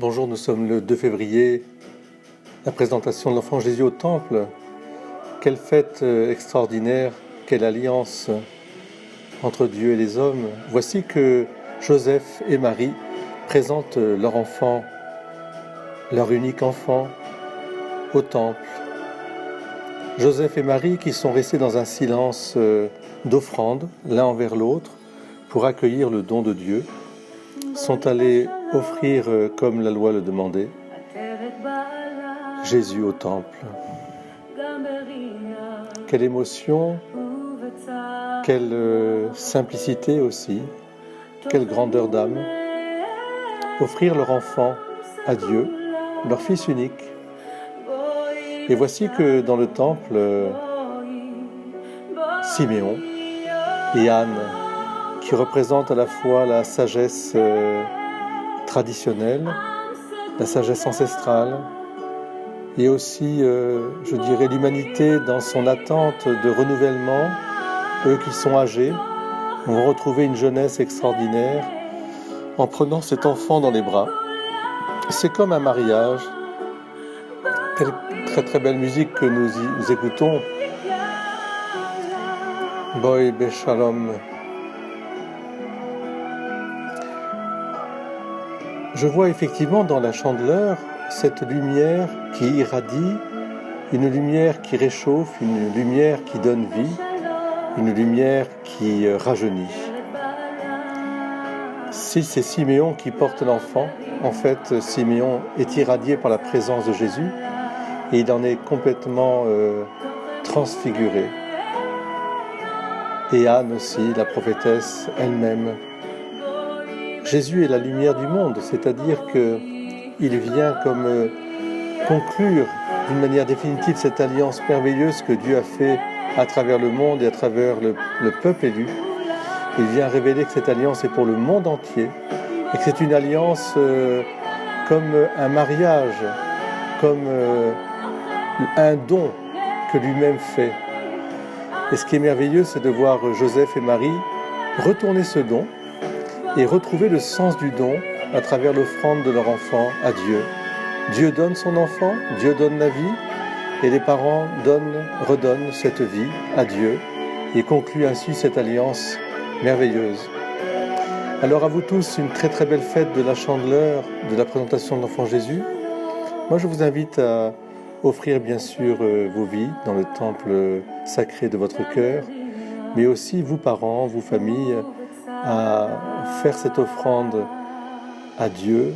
Bonjour, nous sommes le 2 février, la présentation de l'enfant Jésus au temple. Quelle fête extraordinaire, quelle alliance entre Dieu et les hommes. Voici que Joseph et Marie présentent leur enfant, leur unique enfant, au temple. Joseph et Marie qui sont restés dans un silence d'offrande, l'un envers l'autre, pour accueillir le don de Dieu, sont allés offrir, comme la loi le demandait, Jésus au temple. Quelle émotion, quelle simplicité aussi, quelle grandeur d'âme. Offrir leur enfant à Dieu, leur fils unique. Et voici que dans le temple, Siméon et Anne, qui représentent à la fois la sagesse traditionnelle, la sagesse ancestrale, et aussi, je dirais, l'humanité dans son attente de renouvellement. Eux qui sont âgés vont retrouver une jeunesse extraordinaire en prenant cet enfant dans les bras. C'est comme un mariage. Quelle très très belle musique que nous écoutons. Boy Beshalom. Je vois effectivement dans la chandeleur cette lumière qui irradie, une lumière qui réchauffe, une lumière qui donne vie, une lumière qui rajeunit. Si c'est Siméon qui porte l'enfant, en fait Siméon est irradié par la présence de Jésus et il en est complètement transfiguré. Et Anne aussi, la prophétesse elle-même. Jésus est la lumière du monde, c'est-à-dire qu'il vient comme conclure d'une manière définitive cette alliance merveilleuse que Dieu a fait à travers le monde et à travers le peuple élu. Il vient révéler que cette alliance est pour le monde entier et que c'est une alliance comme un mariage, comme un don que lui-même fait. Et ce qui est merveilleux, c'est de voir Joseph et Marie retourner ce don et retrouver le sens du don à travers l'offrande de leur enfant à Dieu. Dieu donne son enfant, Dieu donne la vie, et les parents redonnent cette vie à Dieu et concluent ainsi cette alliance merveilleuse. Alors à vous tous, une très très belle fête de la chandeleur, de la présentation de l'enfant Jésus. Moi je vous invite à offrir bien sûr vos vies dans le temple sacré de votre cœur, mais aussi vous parents, vous familles, à faire cette offrande à Dieu,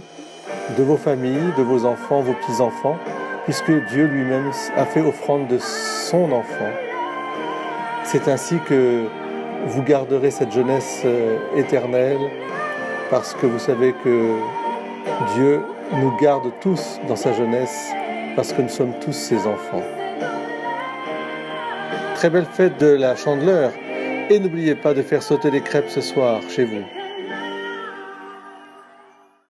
de vos familles, de vos enfants, vos petits-enfants, puisque Dieu lui-même a fait offrande de son enfant. C'est ainsi que vous garderez cette jeunesse éternelle, parce que vous savez que Dieu nous garde tous dans sa jeunesse, parce que nous sommes tous ses enfants. Très belle fête de la chandeleur, et n'oubliez pas de faire sauter les crêpes ce soir chez vous.